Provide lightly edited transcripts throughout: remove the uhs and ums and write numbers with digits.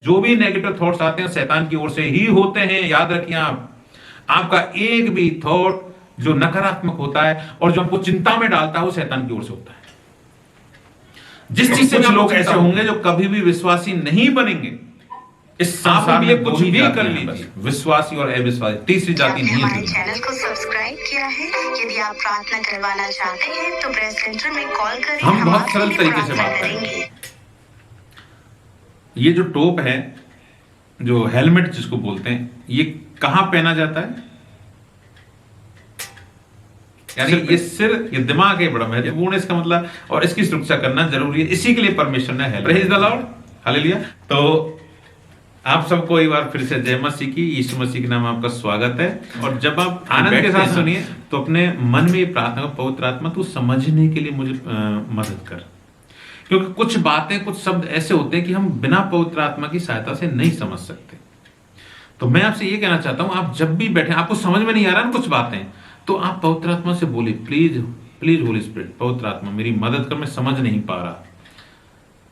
जो भी negative thoughts आते हैं शैतान की ओर से ही होते हैं, याद रखिए आप। आपका एक भी थॉट जो नकारात्मक होता है और जो हमको चिंता में डालता है वो शैतान की ओर से होता है। जिस चीज से कुछ लोग ऐसे होंगे जो कभी भी विश्वासी नहीं बनेंगे, इस संसार में कुछ भी कर लीजिए, विश्वासी और अविश्वासी तीसरी जाति नहीं है। हमारे चैनल को सब्सक्राइब किया है। यदि आप प्रार्थना करवाना चाहते हैं तो प्रेस सेंटर में कॉल करें। हम बहुत सरल तरीके से बात करेंगे। ये जो टोप है, जो हेलमेट जिसको बोलते हैं, ये कहां पहना जाता है? यानी ये सिर, ये दिमाग है, बड़ा महत्वपूर्ण इसका मतलब, और इसकी सुरक्षा करना जरूरी है। इसी के लिए परमेश्वर ने helmet. Praise the Lord, hallelujah. तो आप सबको एक बार फिर से जय मसीह की, यीशु मसीह के नाम आपका स्वागत है। और जब आप आनंद के साथ सुनिए तो अपने मन में ये प्रार्थना, पवित्र आत्मा तू समझने के लिए मुझे मदद कर, क्योंकि कुछ बातें, कुछ शब्द ऐसे होते हैं कि हम बिना पवित्र आत्मा की सहायता से नहीं समझ सकते। तो मैं आपसे ये कहना चाहता हूं, आप जब भी बैठे, आपको समझ में नहीं आ रहा ना कुछ बातें, तो आप पवित्र आत्मा से बोलिए, प्लीज प्लीज होली स्पिरिट, पवित्र आत्मा मेरी मदद कर, मैं समझ नहीं पा रहा,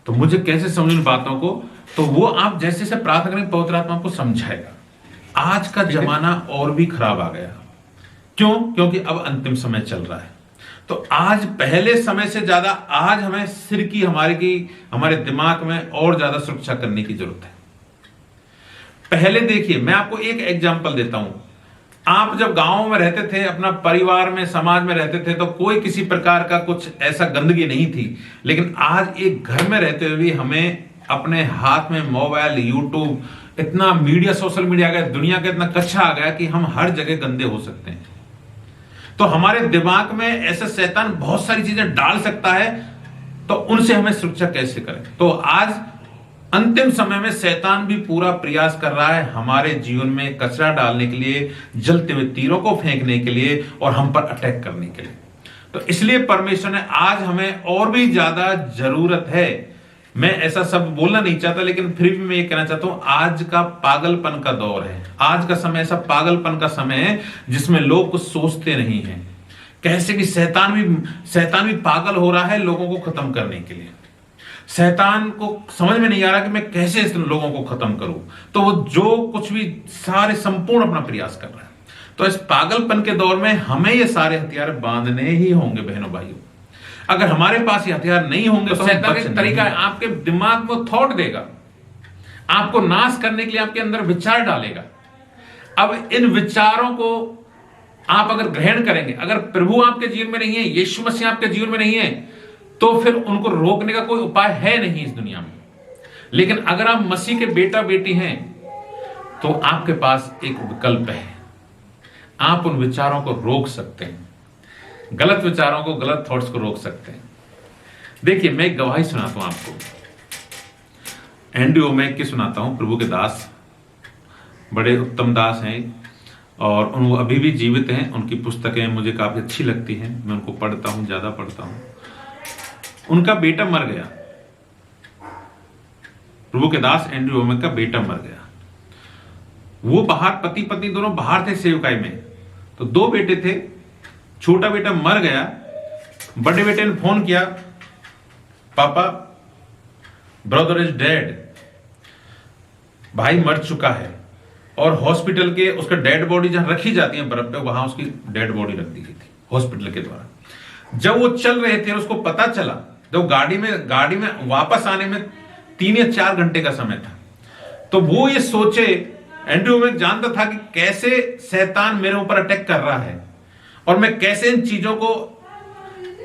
तो मुझे कैसे समझ इन बातों को। तो वो आप जैसे से प्रार्थना करें, पवित्र आत्मा आपको समझाएगा। आज का जमाना और भी खराब आ गया। क्यों? क्योंकि अब अंतिम समय चल रहा है। तो आज पहले समय से ज्यादा आज हमें सिर की, हमारे दिमाग में और ज्यादा सुरक्षा करने की जरूरत है। पहले देखिए, मैं आपको एक एग्जांपल देता हूं। आप जब गांव में रहते थे, अपना परिवार में, समाज में रहते थे, तो कोई किसी प्रकार का कुछ ऐसा गंदगी नहीं थी। लेकिन आज एक घर में रहते हुए भी हमें अपने हाथ में मोबाइल, यूट्यूब, इतना मीडिया, सोशल मीडिया आ गया, दुनिया का इतना कच्चा आ गया कि हम हर जगह गंदे हो सकते हैं। तो हमारे दिमाग में ऐसे शैतान बहुत सारी चीजें डाल सकता है, तो उनसे हमें सुरक्षा कैसे करें? तो आज अंतिम समय में शैतान भी पूरा प्रयास कर रहा है हमारे जीवन में कचरा डालने के लिए, जलते हुए तीरों को फेंकने के लिए और हम पर अटैक करने के लिए। तो इसलिए परमेश्वर ने आज हमें और भी ज्यादा जरूरत है। मैं ऐसा सब बोलना नहीं चाहता, लेकिन फिर भी मैं ये कहना चाहता हूं, आज का पागलपन का दौर है। आज का समय ऐसा पागलपन का समय है जिसमें लोग कुछ सोचते नहीं हैं। कैसे कि शैतान भी पागल हो रहा है लोगों को खत्म करने के लिए। शैतान को समझ में नहीं आ रहा कि मैं कैसे इस लोगों को खत्म करूं, तो वो जो कुछ भी सारे संपूर्ण अपना प्रयास कर रहा है। तो इस पागलपन के दौर में हमें ये सारे हथियार बांधने ही होंगे बहनों भाइयों। अगर हमारे पास ये हथियार नहीं होंगे तो शैतान एक तरीका है, आपके दिमाग में थॉट देगा, आपको नाश करने के लिए आपके अंदर विचार डालेगा। अब इन विचारों को आप अगर ग्रहण करेंगे, अगर प्रभु आपके जीवन में नहीं है, यीशु मसीह आपके जीवन में नहीं है, तो फिर उनको रोकने का कोई उपाय है नहीं इस दुनिया में। लेकिन अगर आप मसीह के बेटा बेटी हैं तो आपके पास एक विकल्प है। आप उन विचारों को रोक सकते हैं, गलत विचारों को, गलत थॉट्स को रोक सकते हैं। देखिए, मैं एक गवाही सुनाता हूं आपको, एंड्रयू वोमेक की सुनाता हूं। प्रभु के दास, बड़े उत्तम दास हैं और वो अभी भी जीवित हैं। उनकी पुस्तकें मुझे काफी अच्छी लगती हैं, मैं उनको पढ़ता हूं, ज्यादा पढ़ता हूं। उनका बेटा मर गया, प्रभु के दास एंड्रयू वोमेक का बेटा मर गया। वो बाहर, पति पत्नी दोनों बाहर थे सेवकाई में। तो दो बेटे थे, छोटा बेटा मर गया, बड़े बेटे ने फोन किया, पापा ब्रदर इज डेड, भाई मर चुका है। और हॉस्पिटल के, उसका डेड बॉडी जहां रखी जाती है बर्फ पे, वहां उसकी डेड बॉडी रख दी गई थी हॉस्पिटल के द्वारा। जब वो चल रहे थे, उसको पता चला, जब गाड़ी में वापस आने में 3 या 4 घंटे का समय था, तो वो ये सोचे, एंड्रयू वोमेक जानता था कि कैसे शैतान मेरे ऊपर अटैक कर रहा है और मैं कैसे इन चीजों को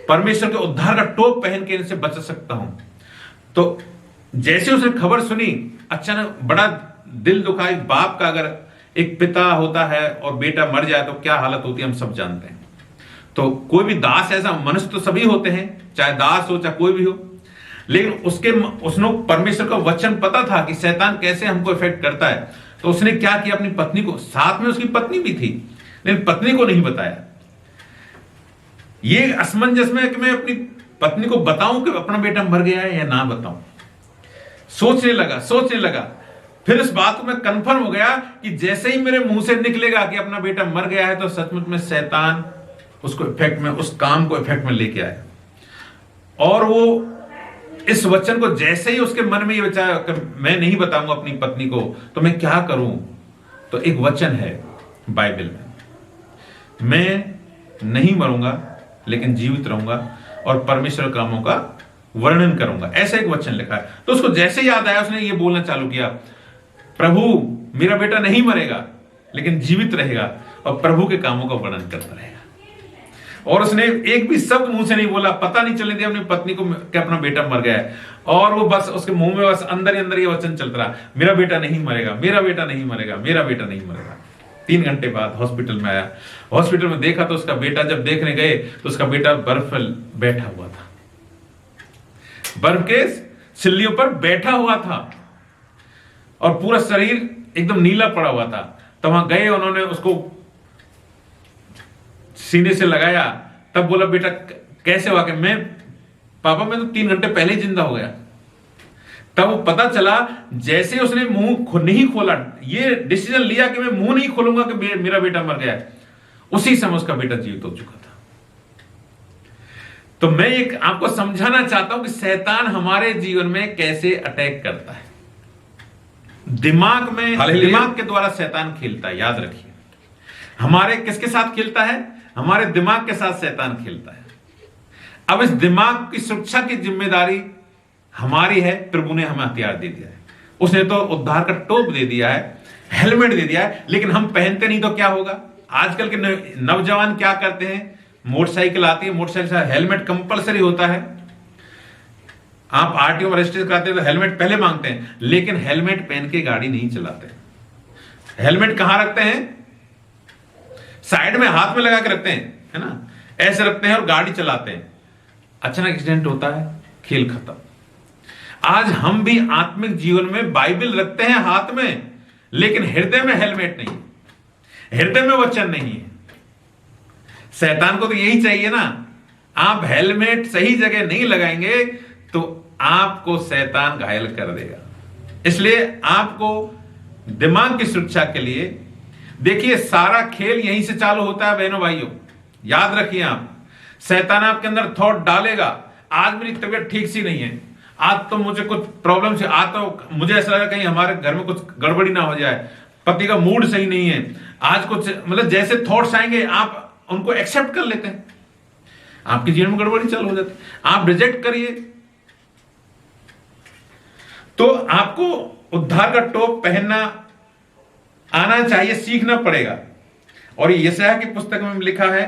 परमेश्वर के उद्धार का टोप पहन के इनसे बच सकता हूं। तो जैसे उसने खबर सुनी, अचानक बड़ा दिल दुखाई। बाप का अगर एक पिता होता है और बेटा मर जाए तो क्या हालत होती है हम सब जानते हैं। तो कोई भी दास, ऐसा मनुष्य तो सभी होते हैं, चाहे दास हो चाहे कोई भी हो, लेकिन उसने परमेश्वर का वचन पता था कि शैतान कैसे हमको इफेक्ट करता है। तो उसने क्या किया, अपनी पत्नी को, साथ में उसकी पत्नी भी थी, लेकिन पत्नी को नहीं बताया। ये असमंजस में कि मैं अपनी पत्नी को बताऊं कि अपना बेटा मर गया है या ना बताऊं। सोचने लगा। फिर इस बात को मैं कंफर्म हो गया कि जैसे ही मेरे मुंह से निकलेगा कि अपना बेटा मर गया है, तो सचमुच में शैतान उसको इफेक्ट में, उस काम को इफेक्ट में लेके आया। और वो इस वचन को जैसे ही उसके मन में ये विचार कि मैं नहीं बताऊंगा अपनी पत्नी को, तो मैं क्या करूं, तो एक वचन है बाइबल में, मैं नहीं मरूंगा लेकिन जीवित रहूंगा और परमेश्वर कामों का वर्णन करूंगा, ऐसा एक वचन लिखा है। तो उसको जैसे याद आया, उसने ये बोलना चालू किया, प्रभु मेरा बेटा नहीं मरेगा लेकिन जीवित रहेगा और प्रभु के कामों का वर्णन करता रहेगा। और उसने एक भी शब्द मुंह से नहीं बोला, पता नहीं चलने दिया अपनी पत्नी को कि अपना बेटा मर गया है, और वो बस उसके मुंह में बस अंदर ही अंदर ये वचन चलता रहा, मेरा बेटा नहीं मरेगा, मेरा बेटा नहीं मरेगा, मेरा बेटा नहीं मरेगा। 3 घंटे बाद हॉस्पिटल में आया, हॉस्पिटल में देखा तो उसका बेटा, जब देखने गए तो उसका बेटा बर्फ पर बैठा हुआ था, बर्फ के सिल्लियों पर बैठा हुआ था और पूरा शरीर एकदम नीला पड़ा हुआ था। तो वहां गए, उन्होंने उसको सीने से लगाया, तब बोला बेटा कैसे हुआ? कि मैं पापा मैं तो 3 घंटे पहले ही जिंदा हो गया। तब वो पता चला, जैसे उसने मुंह नहीं खोला, ये डिसीजन लिया कि मैं मुंह नहीं खोलूंगा कि मेरा बेटा मर गया, उसी समय उसका बेटा जीवित हो चुका था। तो मैं एक आपको समझाना चाहता हूं कि शैतान हमारे जीवन में कैसे अटैक करता है। दिमाग में, दिमाग के द्वारा शैतान खेलता है, याद रखिए। हमारे किसके साथ खेलता है? हमारे दिमाग के साथ शैतान खेलता है। अब इस दिमाग की सुरक्षा की जिम्मेदारी हमारी है। प्रभु ने हमें हथियार दे दिया है, उसने तो उद्धार का टोप दे दिया है, हेलमेट दे दिया है, लेकिन हम पहनते नहीं तो क्या होगा? आजकल के नौजवान क्या करते हैं, मोटरसाइकिल आती है, मोटरसाइकिल से हेलमेट कंपलसरी होता है। आप आरटीओ में रजिस्टर कराते हैं तो हेलमेट पहले मांगते हैं, लेकिन हेलमेट पहन के गाड़ी नहीं चलाते। हेलमेट कहां रखते हैं? साइड में हाथ में लगा के रखते हैं, है ना, ऐसे रखते हैं और गाड़ी चलाते हैं। अचानक एक्सीडेंट होता है, खेल खत्म। आज हम भी आत्मिक जीवन में बाइबल रखते हैं हाथ में, लेकिन हृदय में हेलमेट नहीं, हृदय में वचन नहीं है। शैतान को तो यही चाहिए ना, आप हेलमेट सही जगह नहीं लगाएंगे तो आपको शैतान घायल कर देगा। इसलिए आपको दिमाग की सुरक्षा के लिए, देखिए सारा खेल यहीं से चालू होता है बहनों भाइयों, याद रखिए आप। शैतान आपके अंदर थॉट डालेगा, आज मेरी तबीयत ठीक सी नहीं है, आज तो मुझे कुछ प्रॉब्लम से, आज तो मुझे ऐसा लगा कहीं हमारे घर में कुछ गड़बड़ी ना हो जाए, पति का मूड सही नहीं है, आज कुछ, मतलब जैसे थॉट्स आएंगे आप उनको एक्सेप्ट कर लेते हैं, आपके जीवन में गड़बड़ी चालू हो जाती है, आप रिजेक्ट करिए। तो आपको उद्धार का टोप पहनना आना चाहिए, सीखना पड़ेगा। और ये यशायाह की पुस्तक में लिखा है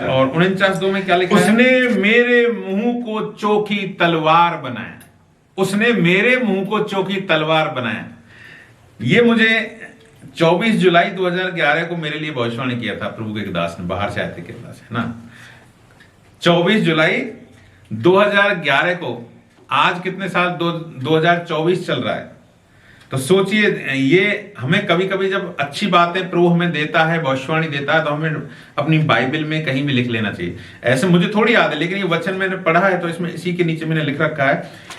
और 49:2 में क्या लिखा है? उसने मेरे मुंह को चोखी तलवार बनाया, उसने मेरे मुंह को चोखी तलवार बनाया। ये मुझे 24 जुलाई 2011 को मेरे लिए भविष्यवाणी किया था प्रभु के दास ने, बाहर से आए थे के दास, है ना। 24 जुलाई 2011 को, आज कितने साल, 2024 चल रहा है। तो सोचिए, ये हमें कभी कभी जब अच्छी बातें प्रभु हमें देता है, भविष्यवाणी देता है, तो हमें अपनी बाइबल में कहीं भी लिख लेना चाहिए। ऐसे मुझे थोड़ी याद है, लेकिन ये वचन मैंने पढ़ा है, तो इसमें इसी के नीचे मैंने लिख रखा है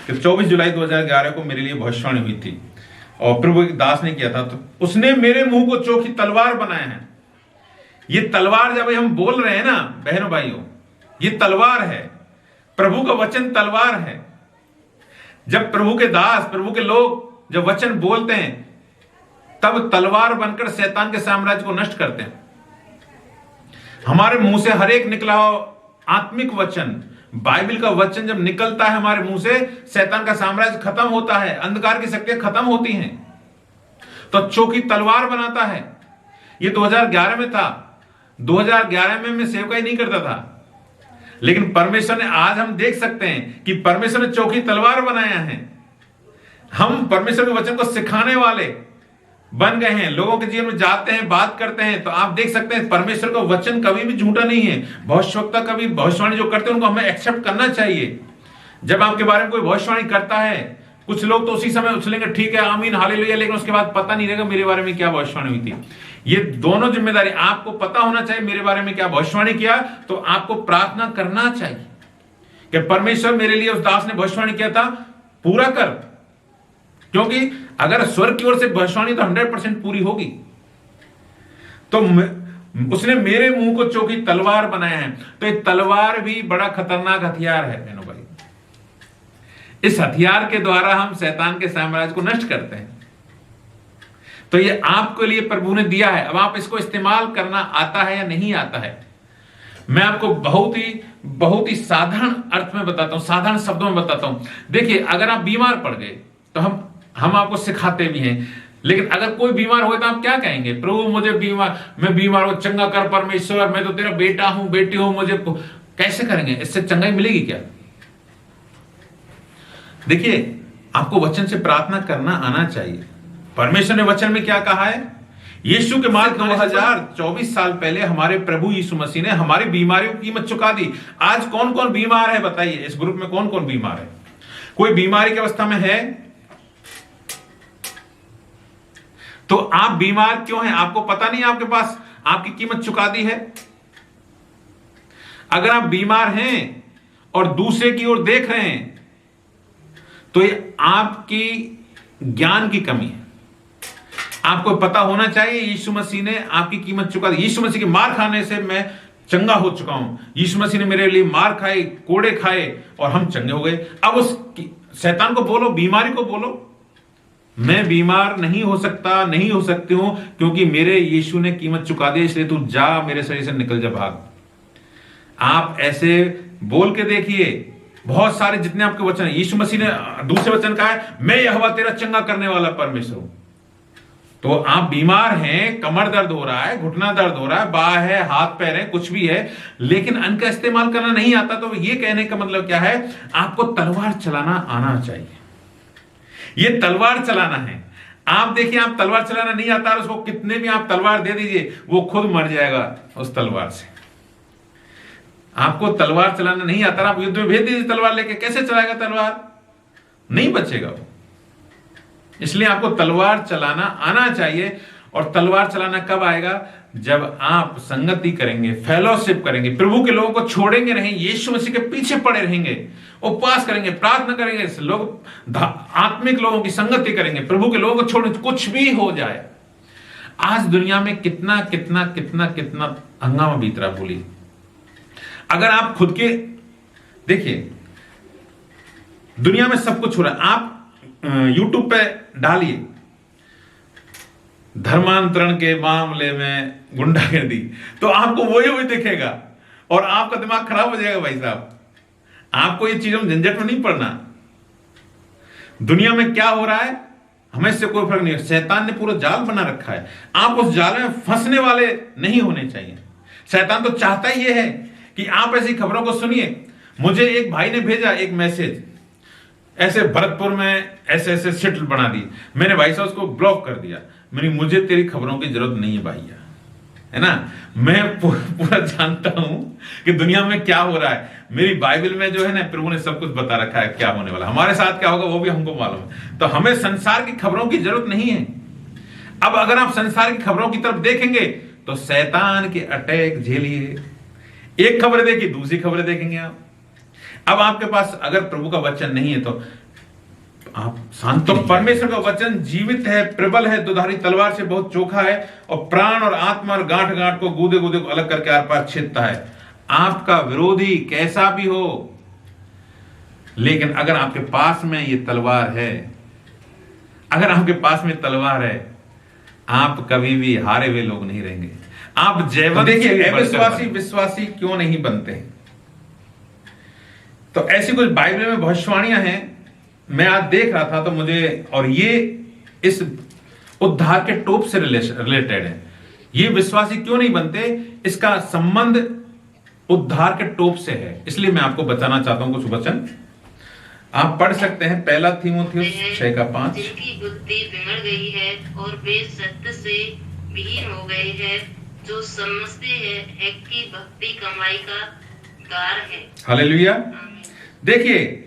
कि 24 जुलाई 2011 को मेरे लिए भविष्यवाणी हुई थी और प्रभु के दास ने किया था। तो उसने मेरे मुंह को चोखी तलवार बनाया है। ये तलवार जब हम बोल रहे हैं ना बहनों भाइयों, ये तलवार है, प्रभु का वचन तलवार है। जब प्रभु के दास, प्रभु के लोग जब वचन बोलते हैं, तब तलवार बनकर शैतान के साम्राज्य को नष्ट करते हैं। हमारे मुंह से हर एक निकला हो आत्मिक वचन, बाइबल का वचन जब निकलता है हमारे मुंह से, शैतान का साम्राज्य खत्म होता है, अंधकार की शक्तियां खत्म होती हैं, तो चोखी तलवार बनाता है। ये 2011 में था। 2011 में मैं सेवकाई नहीं करता था, लेकिन परमेश्वर ने, आज हम देख सकते हैं कि परमेश्वर ने चोखी तलवार बनाया है। हम परमेश्वर के वचन को सिखाने वाले बन गए हैं, लोगों के जीवन में जाते हैं, बात करते हैं। तो आप देख सकते हैं परमेश्वर का वचन कभी भी झूठा नहीं है। भविष्यवक्ता कभी भविष्यवाणी जो करते हैं उनको हमें एक्सेप्ट करना चाहिए। जब आपके बारे में कोई भविष्यवाणी करता है, कुछ लोग तो उसी समय उछलेंगे, ठीक है आमीन हालेलुया, लेकिन उसके बाद पता नहीं रहेगा मेरे बारे में क्या भविष्यवाणी हुई थी। ये दोनों जिम्मेदारी, आपको पता होना चाहिए मेरे बारे में क्या भविष्यवाणी किया, तो आपको प्रार्थना करना चाहिए कि परमेश्वर मेरे लिए उस दास ने भविष्यवाणी किया था, पूरा कर। क्योंकि अगर स्वर्ग की ओर से भविष्यवाणी तो 100% पूरी होगी। तो उसने मेरे मुंह को चोखी तलवार बनाया है। तो ये तलवार भी बड़ा खतरनाक हथियार है बहनों भाई। इस हथियार के द्वारा हम शैतान के साम्राज्य को नष्ट करते हैं। तो ये आपके लिए प्रभु ने दिया है, अब आप इसको इस्तेमाल करना आता है या नहीं आता है। मैं आपको बहुत ही साधारण अर्थ में बताता हूं, साधारण शब्दों में बताता हूं। देखिए, अगर आप बीमार पड़ गए तो हम आपको सिखाते भी हैं, लेकिन अगर कोई बीमार हो तो आप क्या कहेंगे? प्रभु मुझे मैं बीमार हूं, चंगा कर परमेश्वर, मैं तो तेरा बेटा हूं, बेटी हूं, मुझे कैसे करेंगे? इससे चंगाई मिलेगी क्या? देखिए, आपको वचन से प्रार्थना करना आना चाहिए। परमेश्वर ने वचन में क्या कहा है? यीशु के मार्ग 2024 साल पहले हमारे प्रभु यीशु मसीह ने हमारी बीमारियों की कीमत चुका दी। आज कौन कौन बीमार है बताइए? इस ग्रुप में कौन कौन बीमार है? कोई बीमारी की अवस्था में है? तो आप बीमार क्यों हैं? आपको पता नहीं आपके पास आपकी कीमत चुका दी है? अगर आप बीमार हैं और दूसरे की ओर देख रहे हैं तो ये आपकी ज्ञान की कमी है। आपको पता होना चाहिए यीशु मसीह ने आपकी कीमत चुका दी। यीशु मसीह के मार खाने से मैं चंगा हो चुका हूं। यीशु मसीह ने मेरे लिए मार खाए, कोड़े खाए और हम चंगे हो गए। अब उस शैतान को बोलो, बीमारी को बोलो, मैं बीमार नहीं हो सकता, नहीं हो सकती हूं, क्योंकि मेरे यीशु ने कीमत चुका दी, इसलिए तू जा, मेरे शरीर से निकल जा, भाग। आप ऐसे बोल के देखिए। बहुत सारे जितने आपके वचन है, यीशु मसीह ने दूसरे वचन कहा है, मैं यहोवा तेरा चंगा करने वाला परमेश्वर हूं। तो आप बीमार हैं, कमर दर्द हो रहा है, घुटना दर्द हो रहा है, बाह है, हाथ पैर है, कुछ भी है, लेकिन अन्न का इस्तेमाल करना नहीं आता, तो ये कहने का मतलब क्या है? आपको तलवार चलाना आना चाहिए। ये तलवार चलाना है। आप देखिए, आप तलवार चलाना नहीं आता, उसको कितने भी आप तलवार दे दीजिए, वो खुद मर जाएगा उस तलवार से। आपको तलवार चलाना नहीं आता, आप युद्ध में भेज दीजिए तलवार लेके, कैसे चलाएगा तलवार? नहीं बचेगा वो। इसलिए आपको तलवार चलाना आना चाहिए। और तलवार चलाना कब आएगा? जब आप संगति करेंगे, फेलोशिप करेंगे, प्रभु के लोगों को छोड़ेंगे नहीं, यीशु मसीह के पीछे पड़े रहेंगे, उपवास करेंगे, प्रार्थना करेंगे, लोग आत्मिक लोगों की संगति करेंगे, प्रभु के लोगों को छोड़ेंगे, कुछ भी हो जाए। आज दुनिया में कितना कितना कितना कितना हंगामा बीत रहा, बोलिए। अगर आप खुद के देखिए, दुनिया में सब कुछ हो रहा है। आप YouTube पे डालिए, धर्मांतरण के मामले में गुंडागर्दी, तो आपको वही दिखेगा और आपका दिमाग खराब हो जाएगा। भाई साहब, आपको ये चीजों में झंझट में नहीं पड़ना। दुनिया में क्या हो रहा है हमें इससे कोई फर्क नहीं है। शैतान ने पूरा जाल बना रखा है, आप उस जाल में फंसने वाले नहीं होने चाहिए। शैतान तो चाहता ही ये है कि आप ऐसी खबरों को सुनिए। मुझे एक भाई ने भेजा एक मैसेज, ऐसे भरतपुर में ऐसे ऐसे शिट बना दी। मैंने भाई साहब उसको ब्लॉक कर दिया। मुझे तेरी खबरों की जरूरत नहीं है भैया, है ना। मैं पूरा जानता हूं कि दुनिया में क्या हो रहा है। मेरी बाइबल में जो है ना, प्रभु ने सब कुछ बता रखा है क्या होने वाला, हमारे साथ क्या होगा वो भी हमको मालूम है। तो हमें संसार की खबरों की जरूरत नहीं है। अब अगर आप संसार की खबरों की तरफ देखेंगे तो शैतान के अटैक झेलिए। एक खबर देखिए, दूसरी खबरें देखेंगे आप। अब आपके पास अगर प्रभु का वचन नहीं है तो आप शांत। तो परमेश्वर का वचन जीवित है, प्रबल है, दुधारी तलवार से बहुत चोखा है और प्राण और आत्मा और गांठ गांठ को, गूदे गूदे को अलग करके आर पार छेदता है। आपका विरोधी कैसा भी हो, लेकिन अगर आपके पास में ये तलवार है, अगर आपके पास में तलवार है, आप कभी भी हारे हुए लोग नहीं रहेंगे। आप जयवंत। देखिए, अविश्वासी विश्वासी क्यों नहीं बनते? तो ऐसी कुछ बाइबल में भविष्यवाणियां हैं। मैं आज देख रहा था तो मुझे, और ये इस उद्धार के टोप से रिलेटेड है। ये विश्वासी क्यों नहीं बनते, इसका संबंध उद्धार के टोप से है। इसलिए मैं आपको बताना चाहता हूं कुछ वचन, आप पढ़ सकते हैं। पहला तीमुथियुस 6:5। जिनकी बुद्धि बिगड़ गई है और वे सत्य से विहीन हो गए हैं, जो समझते हैं कि भक्ति कमाई का द्वार है। हालेलुया। देखिए,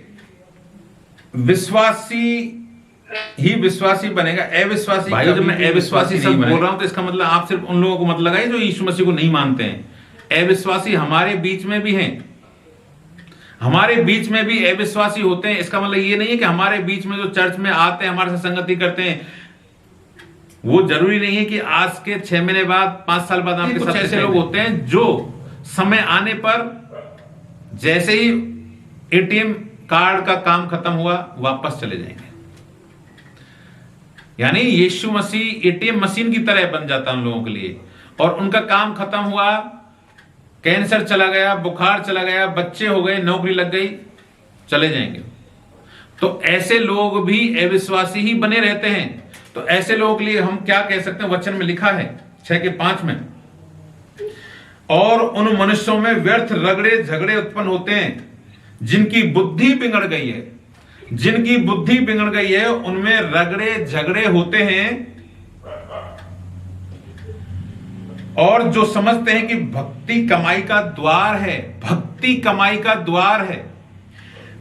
विश्वासी ही विश्वासी बनेगा, अविश्वासी। भाई, जब मैं अविश्वासी सब बोल रहा हूं तो इसका मतलब आप सिर्फ उन लोगों को मत लगाइए जो यीशु मसीह को नहीं मानते हैं। अविश्वासी हमारे बीच में भी हैं, हमारे बीच में भी अविश्वासी होते हैं। इसका मतलब ये नहीं है कि हमारे बीच में जो चर्च में आते हैं, हमारे साथ संगति करते हैं, वो जरूरी नहीं है कि आज के 6 महीने बाद, 5 साल बाद आपके साथ ऐसे लोग होते हैं जो समय आने पर जैसे ही एटीएम कार्ड का काम खत्म हुआ, वापस चले जाएंगे। यानी यीशु मसीह एटीएम मशीन की तरह बन जाता है उन लोगों के लिए, और उनका काम खत्म हुआ, कैंसर चला गया, बुखार चला गया, बच्चे हो गए, नौकरी लग गई, चले जाएंगे। तो ऐसे लोग भी अविश्वासी ही बने रहते हैं। तो ऐसे लोगों के लिए हम क्या कह सकते हैं? वचन में लिखा है 6:5 में, और उन मनुष्यों में व्यर्थ रगड़े झगड़े उत्पन्न होते हैं जिनकी बुद्धि बिगड़ गई है। जिनकी बुद्धि बिगड़ गई है उनमें रगड़े झगड़े होते हैं, और जो समझते हैं कि भक्ति कमाई का द्वार है, भक्ति कमाई का द्वार है।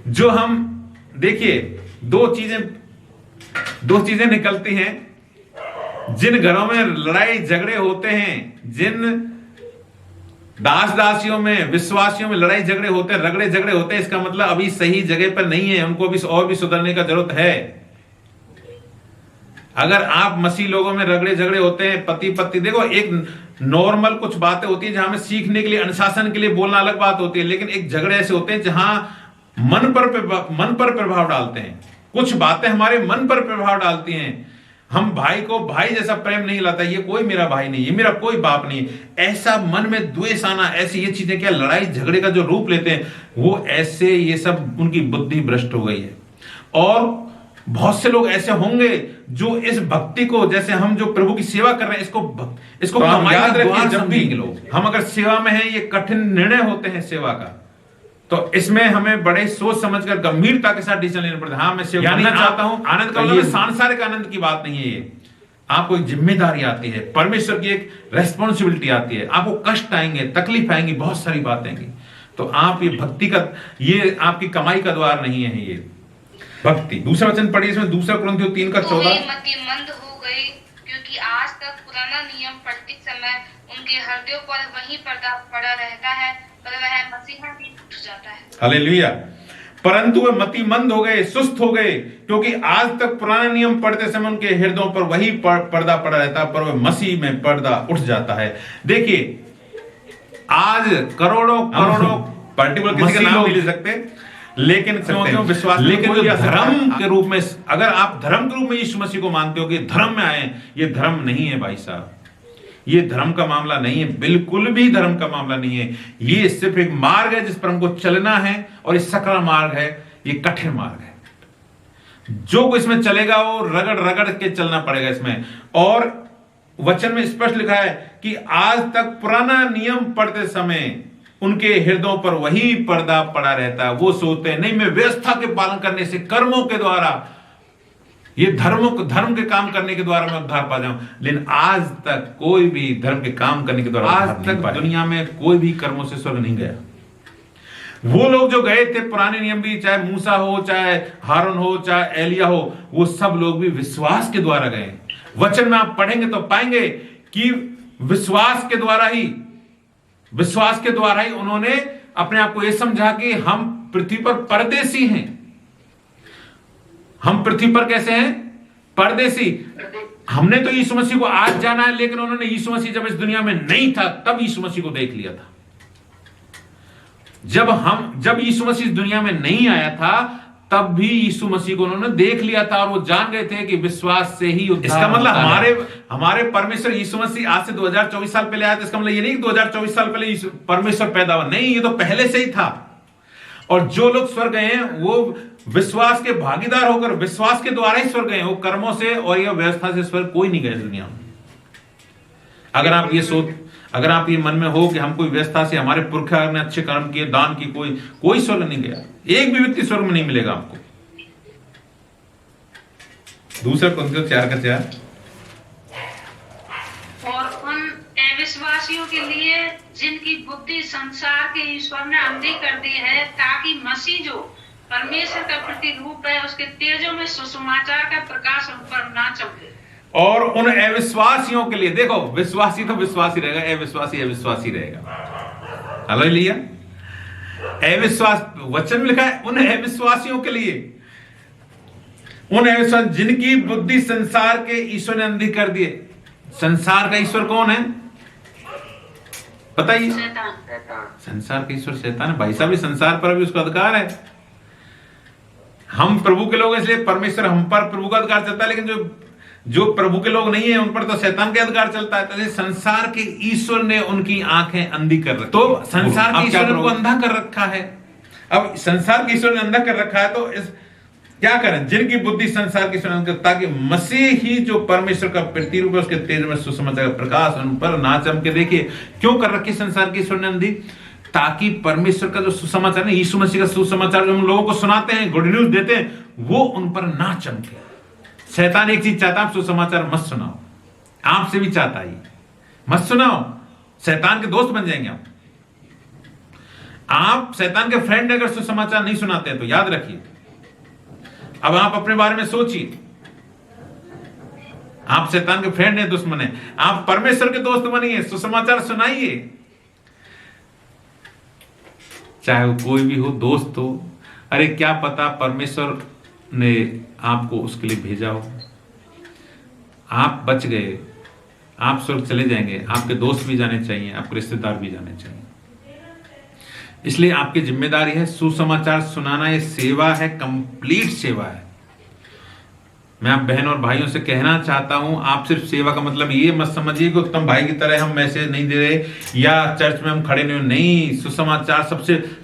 जो हम देखिए दो चीजें निकलती हैं। जिन घरों में लड़ाई झगड़े होते हैं, जिन दास दासियों में, विश्वासियों में लड़ाई झगड़े होते हैं, रगड़े झगड़े होते हैं, इसका मतलब अभी सही जगह पर नहीं है, उनको भी और भी सुधरने का जरूरत है। अगर आप मसीह लोगों में रगड़े झगड़े होते हैं, पति पत्नी, देखो एक नॉर्मल कुछ बातें होती है जहां हमें सीखने के लिए, अनुशासन के लिए बोलना अलग बात होती है, लेकिन एक झगड़े ऐसे होते हैं जहां मन पर प्रभाव डालते हैं। कुछ बातें हमारे मन पर प्रभाव डालती हैं। हम भाई को भाई जैसा प्रेम नहीं लाता, ये कोई मेरा भाई नहीं, ये मेरा कोई बाप नहीं, ऐसा मन में द्वेष आना, ऐसी ये चीजें क्या लड़ाई झगड़े का जो रूप लेते हैं, वो ऐसे, ये सब उनकी बुद्धि भ्रष्ट हो गई है। और बहुत से लोग ऐसे होंगे जो इस भक्ति को, जैसे हम जो प्रभु की सेवा कर रहे हैं, इसको तो याद रखिए, जब भी हम अगर सेवा में हैं, ये कठिन निर्णय होते हैं सेवा का, तो इसमें हमें बड़े सोच समझकर गंभीरता के साथ डिसीजन लेना पड़ता है। हाँ, मैं सेवा करना चाहता हूं, आनंद का मतलब सांसारिक आनंद की बात नहीं है ये। आपको एक जिम्मेदारी आती है, परमेश्वर की एक रेस्पॉन्सिबिलिटी आती है, आपको कष्ट आएंगे, तकलीफ आएंगी, बहुत सारी बातें आएंगी। तो आप ये भक्ति का, ये आपकी कमाई का द्वार नहीं है ये भक्ति। दूसरा वचन पढ़िए इसमें, 2 कुरिन्थियों 3:14। मतिमंद हो गए, क्योंकि आज तक पुराना नियम पढ़ते समय उनके हृदयों पर वही पर्दा पड़ा रहता है, पर वह मसीहा भी उठ जाता है। हालेलुया। परंतु वे मतिमंद हो गए, सुस्त हो गए, क्योंकि आज तक पुराना नियम पढ़ते समय उनके हृदयों पर वही पर्दा पड़ा रहता है, पर वह मसीह में पर्दा उठ जाता है। देखिए, आज करोड़ों पर्टिकुलर किसी का नाम नहीं ले सकते, लेकिन क्यों विश्वास, लेकिन जो धर्म के रूप में, अगर आप धर्म के रूप में यीशु मसीह को मानते हो कि धर्म में आए, ये धर्म नहीं है भाई साहब, ये धर्म का मामला नहीं है, बिल्कुल भी धर्म का मामला नहीं है। ये सिर्फ एक मार्ग है जिस पर हमको चलना है, और ये सकल मार्ग है, ये कठिन मार्ग है। जो कोई इसमें चलेगा वो रगड़ रगड़ के चलना पड़ेगा इसमें। और वचन में स्पष्ट लिखा है कि आज तक पुराना नियम पढ़ते समय उनके हृदयों पर वही पर्दा पड़ा रहता है। वो सोचते हैं नहीं, मैं व्यवस्था के पालन करने से, कर्मों के द्वारा, ये धर्म के काम करने के द्वारा मैं उद्धार पा जाऊं, लेकिन आज तक कोई भी धर्म के काम करने के द्वारा, आज तक दुनिया में कोई भी कर्मों से स्वर्ग नहीं गया। वो लोग जो गए थे पुराने नियम भी, चाहे मूसा हो, चाहे हारून हो, चाहे एलिया हो, वो सब लोग भी विश्वास के द्वारा गए। वचन में आप पढ़ेंगे तो पाएंगे कि विश्वास के द्वारा ही उन्होंने अपने आप को यह समझा कि हम पृथ्वी पर परदेसी हैं। हम पृथ्वी पर कैसे हैं? परदेसी। हमने तो यीशु मसीह को आज जाना है, लेकिन उन्होंने यीशु मसीह जब इस दुनिया में नहीं था तब यीशु मसीह को देख लिया था। जब यीशु मसीह इस दुनिया में नहीं आया था तब भी यीशु मसीह को उन्होंने देख लिया था, और वो जान गए थे कि विश्वास से ही उद्धार। इसका मतलब हमारे परमेश्वर यीशु मसीह आज से 2024 साल पहले आया था, इसका मतलब ये नहीं कि 2024 साल पहले परमेश्वर पैदा हुआ, नहीं, ये तो पहले से ही था। और जो लोग स्वर्ग गए हैं वो विश्वास के भागीदार होकर, विश्वास के द्वारा ही स्वर्ग गए, वो कर्मों से और यह व्यवस्था से स्वर्ग कोई नहीं गए दुनिया में। अगर आप ये मन में हो कि हम कोई व्यवस्था से, हमारे पुरखा ने अच्छे कर्म किए, दान की, कोई स्वर्ग नहीं गया, एक भी व्यक्ति स्वर्ग में नहीं मिलेगा आपको। 2 कुरिन्थियों 4:4। और उन अविश्वासियों के लिए जिनकी बुद्धि संसार के ईश्वर ने अंधी कर दी है, ताकि मसीह जो परमेश्वर का प्रतिरूप है, उसके तेजों में सुसमाचार का प्रकाश उन पर ना चमके। और उन अविश्वासियों के लिए, देखो, विश्वासी तो विश्वासी रहेगा, अविश्वासी अविश्वासी रहेगा। हालेलुया। अविश्वास, वचन में लिखा है उन अविश्वासियों के लिए, उन अविश्वास जिनकी बुद्धि संसार के ईश्वर ने अंधी कर दिए। संसार का ईश्वर कौन है बताइए? संसार का ईश्वर शैतान है भाई साहब। संसार पर भी उसका अधिकार है। हम प्रभु के लोग हैं, इसलिए परमेश्वर हम पर प्रभु का अधिकार चलता है, लेकिन जो प्रभु के लोग नहीं है उन पर तो शैतान का अधिकार चलता है। तो संसार के ईश्वर ने उनकी आंखें अंधी कर रखी, तो संसार के ईश्वर ने उनको अंधा कर रखा है। अब संसार के ईश्वर ने अंधा कर रखा है, तो क्या करें? जिनकी बुद्धि संसार की ईश्वर, ताकि मसीह ही जो परमेश्वर का प्रतिरूप है उसके तेज में सुसमाचार का प्रकाश उन पर ना चमके। देखिए क्यों कर रखी संसार के ईश्वर ने अंधी? ताकि परमेश्वर का जो सुसमाचार है, यीशु मसीह का सुसमाचार जो हम लोगों को सुनाते हैं, गुड न्यूज देते हैं, वो उन पर ना चमके। शैतान एक चीज चाहता है, आप सुसमाचार मत सुनाओ। आपसे भी चाहता है मत सुनाओ, शैतान के दोस्त बन जाएंगे आप शैतान के फ्रेंड अगर सुसमाचार नहीं सुनाते हैं तो याद रखिए। अब आप अपने बारे में सोचिए, आप शैतान के फ्रेंड हैं, दुश्मन हैं, आप परमेश्वर के दोस्त बनिए, सुसमाचार सुनाइए, चाहे वो कोई भी हो, दोस्त हो। अरे क्या पता परमेश्वर ने आपको उसके लिए भेजा हो, आप बच गए, आप स्वर्ग चले जाएंगे, आपके दोस्त भी जाने चाहिए, आपके रिश्तेदार भी जाने चाहिए। इसलिए आपकी जिम्मेदारी है सुसमाचार सुनाना। ये सेवा है, कंप्लीट सेवा है। मैं आप बहन और भाइयों से कहना चाहता हूं, आप सिर्फ सेवा का मतलब ये मत समझिए कि उत्तम भाई की तरह हम मैसेज नहीं दे रहे या चर्च में हम खड़े नहीं। सुसमाचार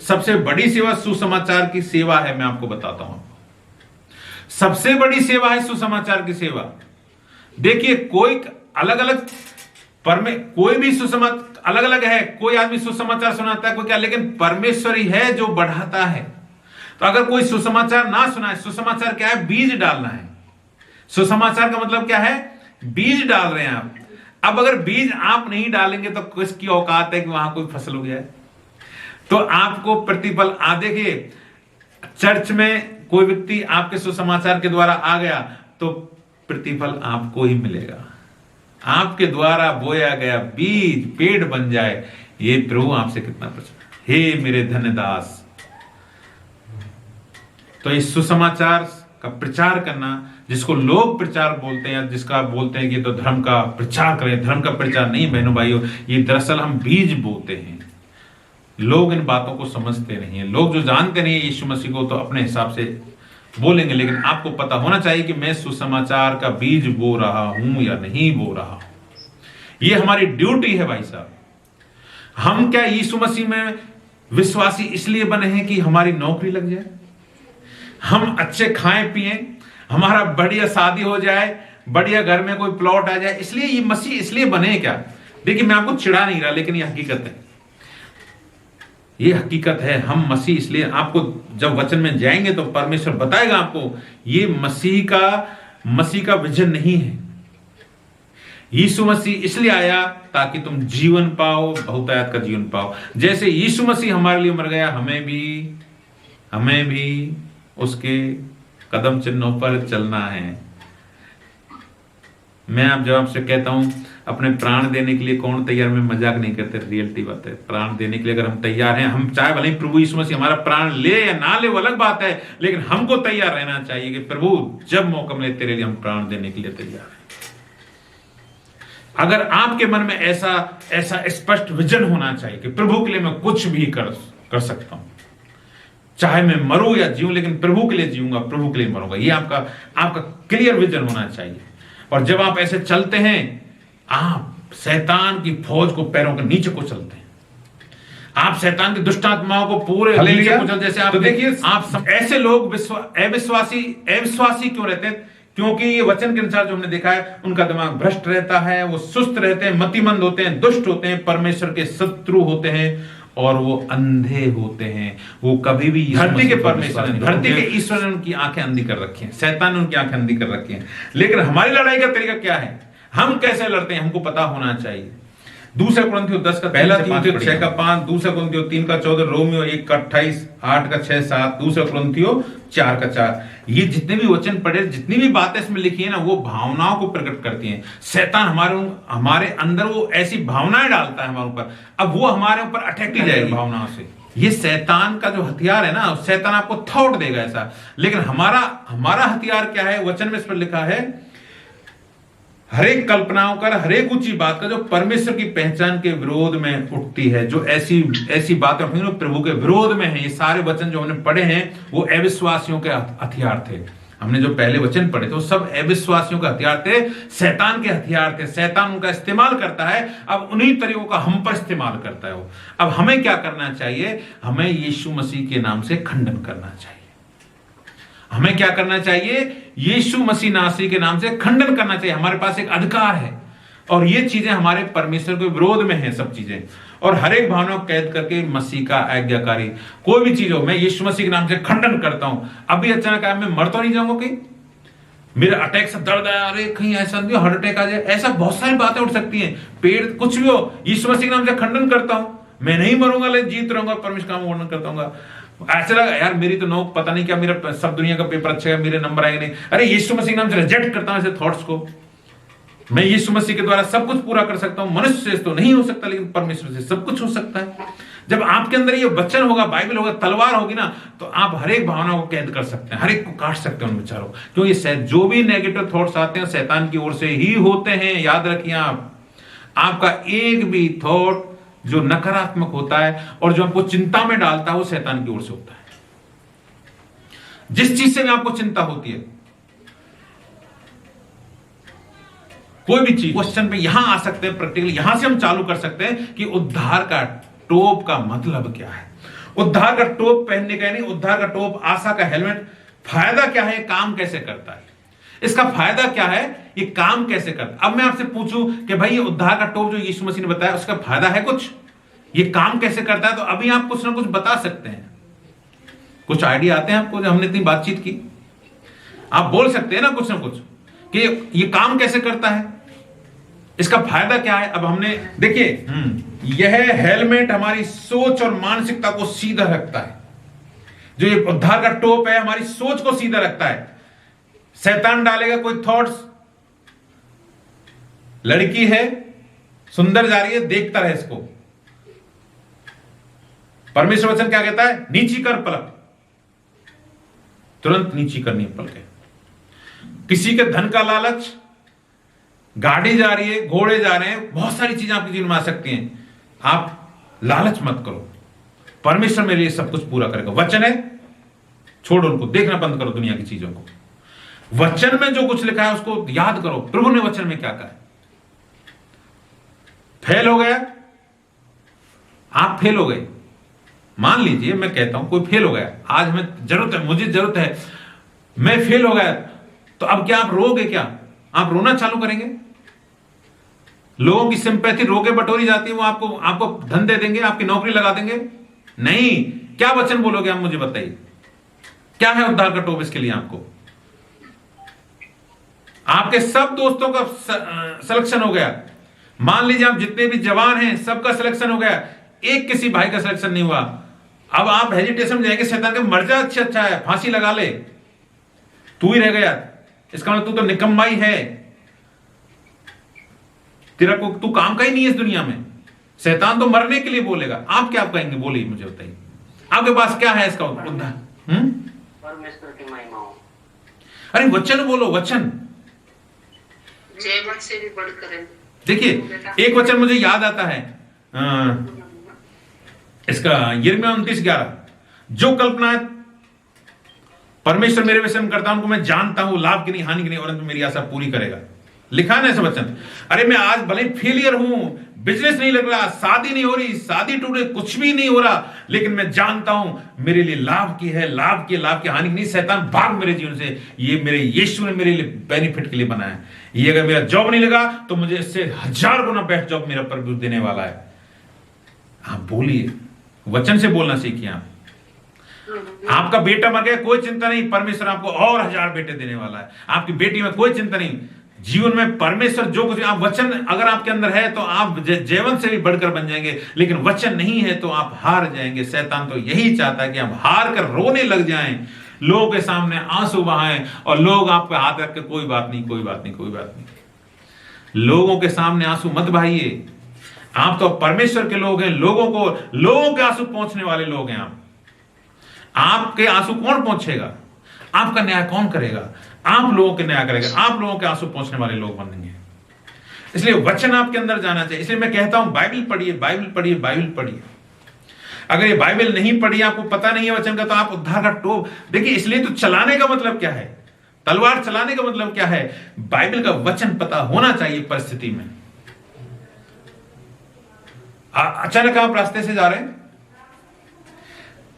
सबसे बड़ी सेवा सुसमाचार की सेवा है। मैं आपको बताता हूं, सबसे बड़ी सेवा है सुसमाचार की सेवा। देखिए कोई अलग अलग कोई भी सुसमाचार अलग अलग है, कोई आदमी सुसमाचार सुनाता है, कोई क्या, लेकिन परमेश्वर ही है जो बढ़ाता है। तो अगर कोई सुसमाचार ना सुनाए, सुसमाचार क्या है? बीज डालना है। सुसमाचार का मतलब क्या है? बीज डाल रहे हैं आप। अब अगर बीज आप नहीं डालेंगे तो किसकी औकात है कि वहां कोई फसल हो गया है? तो आपको प्रतिफल देखिए, चर्च में कोई व्यक्ति आपके सुसमाचार के द्वारा आ गया तो प्रतिफल आपको ही मिलेगा। आपके द्वारा बोया गया बीज पेड़ बन जाए, ये प्रभु आपसे कितना प्रसन्न। हे मेरे धन्य दास, तो इस सुसमाचार का प्रचार करना, जिसको लोग प्रचार बोलते हैं, जिसका बोलते हैं कि तो धर्म का प्रचार करें, धर्म का प्रचार नहीं बहनों भाइयों, ये दरअसल हम बीज बोते हैं। लोग इन बातों को समझते नहीं है। लोग जो जानते नहीं है यीशु मसीह को तो अपने हिसाब से बोलेंगे, लेकिन आपको पता होना चाहिए कि मैं सुसमाचार का बीज बो रहा हूं या नहीं बो रहा हूं। ये हमारी ड्यूटी है भाई साहब। हम क्या यीशु मसीह में विश्वासी इसलिए बने हैं कि हमारी नौकरी लग जाए, हम अच्छे खाएं पिएं, हमारा बढ़िया शादी हो जाए, बढ़िया घर में कोई प्लॉट आ जाए, इसलिए ये मसीह इसलिए बने क्या? देखिए मैं आपको चिढ़ा नहीं रहा, लेकिन ये हकीकत है, ये हकीकत है। हम मसीह इसलिए, आपको जब वचन में जाएंगे तो परमेश्वर बताएगा आपको, ये मसीह का विजन नहीं है। यीशु मसीह इसलिए आया ताकि तुम जीवन पाओ, बहुतायत का जीवन पाओ। जैसे यीशु मसीह हमारे लिए मर गया, हमें भी उसके कदम चिन्हों पर चलना है। मैं जब आपसे कहता हूं अपने प्राण देने के लिए कौन तैयार, में मजाक नहीं करते, रियलिटी बात है। प्राण देने के लिए अगर हम तैयार हैं, हम चाहे भले ही प्रभु यीशु मसीह हमारा प्राण ले या ना ले वो अलग बात है, लेकिन हमको तैयार रहना चाहिए कि प्रभु जब मौका मिले तेरे लिए हम प्राण देने के लिए तैयार हैं। अगर आपके मन में ऐसा स्पष्ट विजन होना चाहिए कि प्रभु के लिए मैं कुछ भी कर सकता हूं, चाहे मैं मरूं या जीऊं, लेकिन प्रभु के लिए जीऊंगा, प्रभु के लिए मरूंगा, ये आपका क्लियर विजन होना चाहिए। और जब आप ऐसे चलते हैं, आप शैतान की फौज को पैरों के नीचे को चलते हैं, आप शैतान की दुष्ट आत्माओं को पूरे नीचे कुचल। जैसे आप देखिए, आप ऐसे लोग अविश्वासी क्यों रहते हैं? क्योंकि ये वचन के अनुसार जो हमने देखा है, उनका दिमाग भ्रष्ट रहता है, वो सुस्त रहते हैं, मतिमंद होते हैं, दुष्ट होते हैं, परमेश्वर के शत्रु होते हैं और वो अंधे होते हैं। वो कभी भी धरती के परमेश्वर, धरती के ईश्वर ने उनकी आंखें अंधी कर रखी हैं, शैतान ने उनकी आंखें अंधी कर रखी हैं। लेकिन हमारी लड़ाई का तरीका क्या है? हम कैसे लड़ते हैं हमको पता होना चाहिए। दूसरा कुरिन्थियों 10 का 6 का 5, दूसरा कुरिन्थियों 3 का 14, रोमियो 1 का 28, 8 का 6, 7, दूसरा कुरिन्थियों 4 का 4। ये जितने भी वचन पढ़े, जितनी भी बातें इसमें लिखी है ना, वो भावनाओं को प्रकट करती हैं। शैतान हमारे अंदर वो ऐसी भावनाएं डालता है हमारे ऊपर, अब वो हमारे ऊपर अटैक की जाएगी भावनाओं से। ये शैतान का जो हथियार है ना, शैतान आपको थॉट देगा ऐसा, लेकिन हमारा हथियार क्या है? वचन में इस पर लिखा है, हर एक कल्पनाओं का, हर एक ऊंची बात का जो परमेश्वर की पहचान के विरोध में उठती है, जो ऐसी ऐसी बातें प्रभु के विरोध में है, ये सारे वचन जो हमने पढ़े हैं वो अविश्वासियों के हथियार थे। हमने जो पहले वचन पढ़े थे वो सब अविश्वासियों के हथियार थे, शैतान के हथियार थे। शैतान उनका इस्तेमाल करता है, अब उन्हीं तरीकों का हम पर इस्तेमाल करता है वो। अब हमें क्या करना चाहिए? हमें यीशु मसीह के नाम से खंडन करना चाहिए। हमें क्या करना चाहिए? यीशु मसीह नासरी के नाम से खंडन करना चाहिए। हमारे पास एक अधिकार है और ये चीजें हमारे परमेश्वर के विरोध में हैं, सब चीजें। और हर एक भावना को कैद करके मसीह का आज्ञाकारी कोई भी चीज हो, मैं यीशु मसीह के नाम से खंडन करता हूं। अभी अचानक आया, मैं मर तो नहीं जाऊंगा कहीं, मेरा अटैक से दर्द आया, अरे कहीं ऐसा नहीं हार्ट अटैक आ जाए, ऐसा बहुत सारी बातें उठ सकती हैं। पेड़ कुछ भी हो, यीशु मसीह के नाम से खंडन करता हूं, मैं नहीं मरूंगा लेकिन जीत रहूंगा, परमेश्वर का वर्णन करता हूँ। ऐसा लगा यार मेरी तो नौक पता नहीं क्या, मेरा सब दुनिया का पेपर अच्छा है, मेरे नंबर आएंगे नहीं, अरे यीशु मसीह के नाम से रिजेक्ट करता हूं ऐसे थॉट्स को। मैं यीशु मसीह के द्वारा सब कुछ पूरा कर सकता हूं। मनुष्य से तो नहीं हो सकता लेकिन परमेश्वर से सब कुछ हो सकता है। जब आपके अंदर ये वचन होगा, बाइबल होगा, तलवार होगी ना, तो आप हर एक भावना को कैद कर सकते हैं, हर एक को काट सकते हैं उन विचारों। क्योंकि जो भी नेगेटिव थॉट्स आते हैं शैतान की ओर से ही होते हैं। याद रखिए आप, आपका एक भी थॉट जो नकारात्मक होता है और जो आपको चिंता में डालता है वो शैतान की ओर से होता है। जिस चीज से भी आपको चिंता होती है, कोई भी चीज, क्वेश्चन पे यहां आ सकते हैं, प्रैक्टिकली यहां से हम चालू कर सकते हैं कि उद्धार का टोप का मतलब क्या है। उद्धार का टोप पहनने का नहीं, उद्धार का टोप, आशा का हेलमेट, फायदा क्या है, काम कैसे करता है, इसका फायदा क्या है, ये काम कैसे करता है। अब मैं आपसे पूछूं कि भाई ये उद्धार का टोप जो यीशु मसीह ने बताया उसका फायदा है कुछ, ये काम कैसे करता है, तो अभी आप कुछ ना कुछ बता सकते हैं। कुछ आइडिया आते हैं आपको? जो हमने इतनी बातचीत की, आप बोल सकते हैं ना कुछ कि ये काम कैसे करता है, इसका फायदा क्या है। अब हमने देखिए, यह हेलमेट हमारी सोच और मानसिकता को सीधा रखता है। जो ये उद्धार का टोप है हमारी सोच को सीधा रखता है। शैतान डालेगा कोई थॉट्स, लड़की है सुंदर जा रही है, देखता रहे इसको। परमेश्वर वचन क्या कहता है? नीची कर पलक, तुरंत नीची करनी है पलकें। किसी के धन का लालच, गाड़ी जा रही है, घोड़े जा रहे हैं, बहुत सारी चीजें आपके जीवन में आ सकती हैं। आप लालच मत करो, परमेश्वर मेरे लिए सब कुछ पूरा करेगा। वचन है, छोड़ो उनको, देखना बंद करो दुनिया की चीजों को। वचन में जो कुछ लिखा है उसको याद करो, प्रभु ने वचन में क्या कहा है। फेल हो गया, आप फेल हो गए, मान लीजिए मैं कहता हूं कोई फेल हो गया, आज हमें जरूरत है, मुझे जरूरत है, मैं फेल हो गया, तो अब क्या आप रोगे? क्या आप रोना चालू करेंगे? लोगों की सिंपैथी रोके बटोरी जाती है, वो आपको धन दे देंगे, आपकी नौकरी लगा देंगे? नहीं। क्या वचन बोलोगे आप मुझे बताइए, क्या है उद्धार का टोप इसके लिए आपको? आपके सब दोस्तों का सिलेक्शन हो गया, मान लीजिए आप जितने भी जवान हैं सबका सिलेक्शन हो गया, एक किसी भाई का सिलेक्शन नहीं हुआ। अब आप हेजिटेशन में जाएंगे, शैतान के मर जा, अच्छा है, फांसी लगा ले, तू ही रह गया, इसका मतलब तू तो निकम्मा ही है, तेरा को तू काम का ही नहीं है इस दुनिया में। शैतान तो मरने के लिए बोलेगा, आप क्या कहेंगे? बोलिए, मुझे बताइए, आपके पास क्या है इसका उद्धार? परमेश्वर की महिमा हो। अरे वचन बोलो, वचन। जय से भी बढ़कर है। देखिए एक वचन मुझे याद आता है, इसका यिर्मयाह 29:11, जो कल्पनाएं परमेश्वर मेरे विषय में करता हूं उनको मैं जानता हूं, लाभ की नहीं, हानि की नहीं, और मेरी आशा पूरी करेगा। लिखा ना ऐसा वचन। अरे मैं आज भले फेलियर हूं, बिजनेस नहीं लग रहा, शादी नहीं हो रही, शादी टूट रही, कुछ भी नहीं हो रहा, लेकिन मैं जानता हूं मेरे लिए लाभ की है, लाभ की, हानि की नहीं। शैतान भाग मेरे जीवन से, ये मेरे यीशु ने मेरे लिए बेनिफिट के लिए बनाया। ये अगर मेरा जॉब नहीं लगा तो मुझे इससे 1000 गुना बेस्ट जॉब मेरा प्रभु देने वाला है। आप बोलिए, वचन से बोलना सीखिए। आपका बेटा मर गया, कोई चिंता नहीं, परमेश्वर आपको और 1000 बेटे देने वाला है। आपकी बेटी में कोई चिंता नहीं, जीवन में परमेश्वर जो कुछ, आप वचन अगर आपके अंदर है तो आप जीवन से भी बढ़कर बन जाएंगे, लेकिन वचन नहीं है तो आप हार जाएंगे। शैतान तो यही चाहता है कि आप हार कर रोने लग जाएं, लोगों के सामने आंसू बहाएं, और लोग आप पे हाथ रख के कोई बात नहीं, कोई बात नहीं, कोई बात नहीं। लोगों के सामने आंसू मत बहाइए, आप तो परमेश्वर के लोग हैं, लोगों के आंसू पहुंचने वाले लोग हैं। आपके आंसू कौन पहुंचेगा? आपका न्याय कौन करेगा? आप लोगों के न्याय करेगा, आप लोगों के आंसू पहुंचने वाले लोग बनेंगे। इसलिए वचन आपके अंदर जाना चाहिए। इसलिए मैं कहता हूं बाइबल पढ़िए, बाइबल पढ़िए, बाइबल पढ़िए। अगर ये बाइबल नहीं पढ़ी, आपको पता नहीं है वचन का, तो आप उद्धार का टोप देखिए। इसलिए तो चलाने का मतलब क्या है, तलवार चलाने का मतलब क्या है, बाइबल का वचन पता होना चाहिए परिस्थिति में। अचानक आप रास्ते से जा रहे हैं,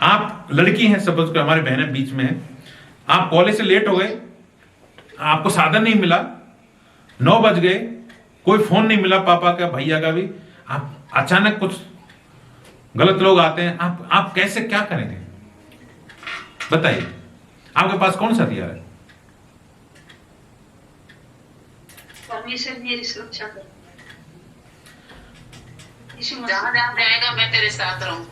आप लड़की हैं, सपोज को हमारी बहनें बीच में है, आप कॉलेज से लेट हो गए, आपको साधन नहीं मिला, 9 बज गए, कोई फोन नहीं मिला पापा का, भैया का भी, आप अचानक कुछ गलत लोग आते हैं, आप कैसे क्या करेंगे बताइए? आपके पास कौन सा हथियार है? परमेश्वर मेरी सुरक्षा करे। जहां जहां जाएगा मैं तेरे साथ रहूं।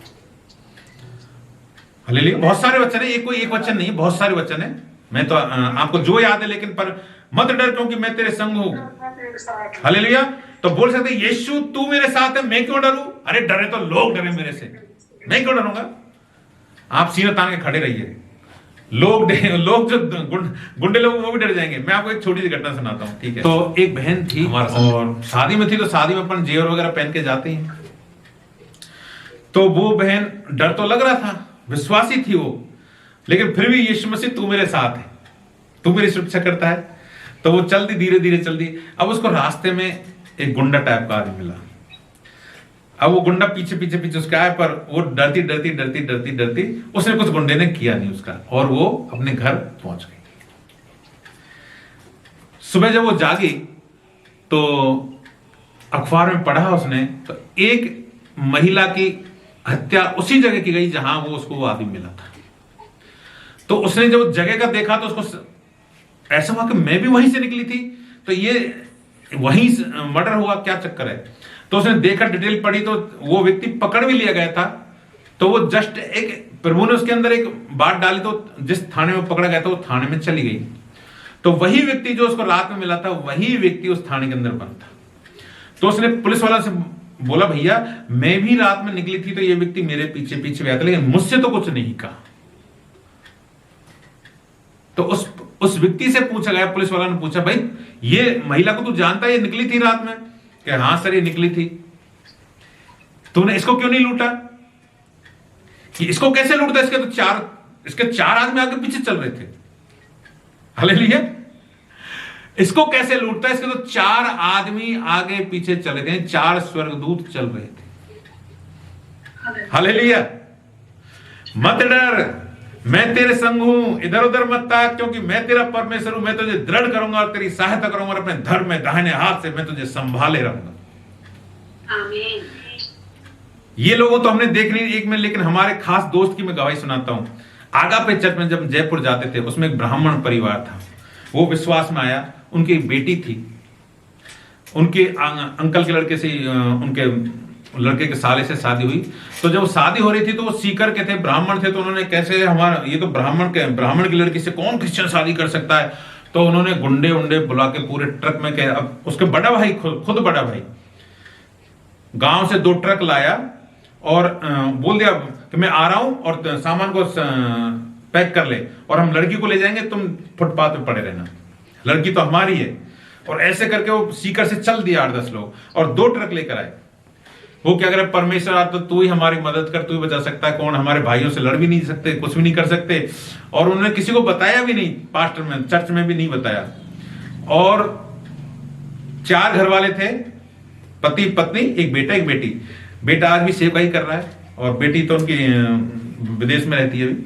हालेलुया। बहुत सारे वचन है, कोई एक वचन नहीं, बहुत सारे वचन है। मैं तो आपको जो याद है, लेकिन पर मत डर क्योंकि मैं तेरे संग हूं। हालेलुया। तो बोल सकते यीशु तू मेरे साथ है, मैं क्यों डरूं? अरे डरे तो लोग डरे मेरे से, मैं क्यों डरूंगा? आप सीना तान के खड़े रहिए, लोग जो गुंडे लोग वो भी डर जाएंगे। मैं आपको एक छोटी सी घटना सुनाता हूँ, ठीक है? तो एक बहन थी और शादी में थी, तो शादी में अपन जेवर वगैरह पहन के जाते हैं। तो वो बहन, डर तो लग रहा था, विश्वासी थी वो, लेकिन फिर भी यीशु मसीह तू मेरे साथ है, तू मेरी सुरक्षा करता है। तो वो चलती, धीरे धीरे चलती। अब उसको रास्ते में एक गुंडा टाइप का आदमी मिला। अब वो गुंडा पीछे पीछे पीछे उसका आया, पर वो डरती डरती डरती डरती डरती, उसने कुछ गुंडे ने किया नहीं उसका, और वो अपने घर पहुंच गई। सुबह जब वो जागी तो अखबार में पढ़ा उसने, तो एक महिला की हत्या उसी जगह की गई जहां वो आदमी मिला था। तो उसने जब जगह का देखा तो उसको ऐसा हुआ कि मैं भी वहीं से निकली थी, तो ये वहीं मर्डर हुआ, क्या चक्कर है? तो उसने देखा, डिटेल पढ़ी, तो वो व्यक्ति पकड़ भी लिया गया था। तो वो जस्ट एक प्रभु ने उसके अंदर एक बात डाली, तो जिस थाने में पकड़ा गया था वो थाने में चली गई। तो वही व्यक्ति जो उसको रात में मिला था, वही व्यक्ति उस थाने के अंदर बंद था। तो उसने पुलिस वाला से बोला, भैया मैं भी रात में निकली थी, तो ये व्यक्ति मेरे पीछे पीछे गया था, लेकिन मुझसे तो कुछ नहीं कहा। तो उस व्यक्ति से पूछा गया, पुलिस वाला ने पूछा, भाई ये महिला को तू जानता है, ये निकली थी रात में? कि हाँ सर, ये निकली थी। तूने इसको क्यों नहीं लूटा? कि इसको कैसे लूटता? इसके चार आदमी आगे पीछे चल रहे थे। हालेलुया। इसको कैसे लूटता? इसके तो 4 आदमी आगे पीछे चल रहे थे, 4 स्वर्गदूत चल रहे थे। हालेलुया। मत डर, मैं तेरे संग हूं, इधर उधर मत ताक, क्योंकि मैं तेरा परमेश्वर हूं। मैं तुझे दृढ़ करूंगा और तेरी सहायता करूंगा, और अपने धर्म में दाहिने हाथ से मैं तुझे संभाले रहूंगा। आमीन। ये लोगों तो हमने देख नहीं एक में, लेकिन हमारे खास दोस्त की मैं गवाही सुनाता हूं। आगापे चर्च में जब जयपुर जाते थे, उसमें एक ब्राह्मण परिवार था, वो विश्वास में आया। उनकी एक बेटी थी, उनके अंकल के लड़के से, उनके लड़के के साले से शादी हुई। तो जब शादी हो रही थी तो वो सीकर के थे, ब्राह्मण थे। तो उन्होंने कैसे, हमारा ये तो ब्राह्मण की लड़की से कौन क्रिश्चियन शादी कर सकता है? तो उन्होंने गुंडे उंडे बुला के पूरे ट्रक में के, अब उसके बड़ा भाई, खुद बड़ा भाई गांव से 2 ट्रक लाया और बोल दिया कि मैं आ रहा हूं और सामान को पैक कर ले, और हम लड़की को ले जाएंगे, तुम फुटपाथ पे पड़े रहना, लड़की तो हमारी है। और ऐसे करके वो सीकर से चल दिया 8-10 लोग, और 2 ट्रक लेकर आए। वो क्या करे, परमेश्वर आ तो तू ही हमारी मदद कर, तू ही बचा सकता है। कौन, हमारे भाइयों से लड़ भी नहीं सकते, कुछ भी नहीं कर सकते। और उन्होंने किसी को बताया भी नहीं, पास्टर में, चर्च में भी नहीं बताया। और 4 घर वाले थे, पति पत्नी, एक बेटा एक बेटी। बेटा आज भी सेवकाई कर रहा है, और बेटी तो उनकी विदेश में रहती है अभी।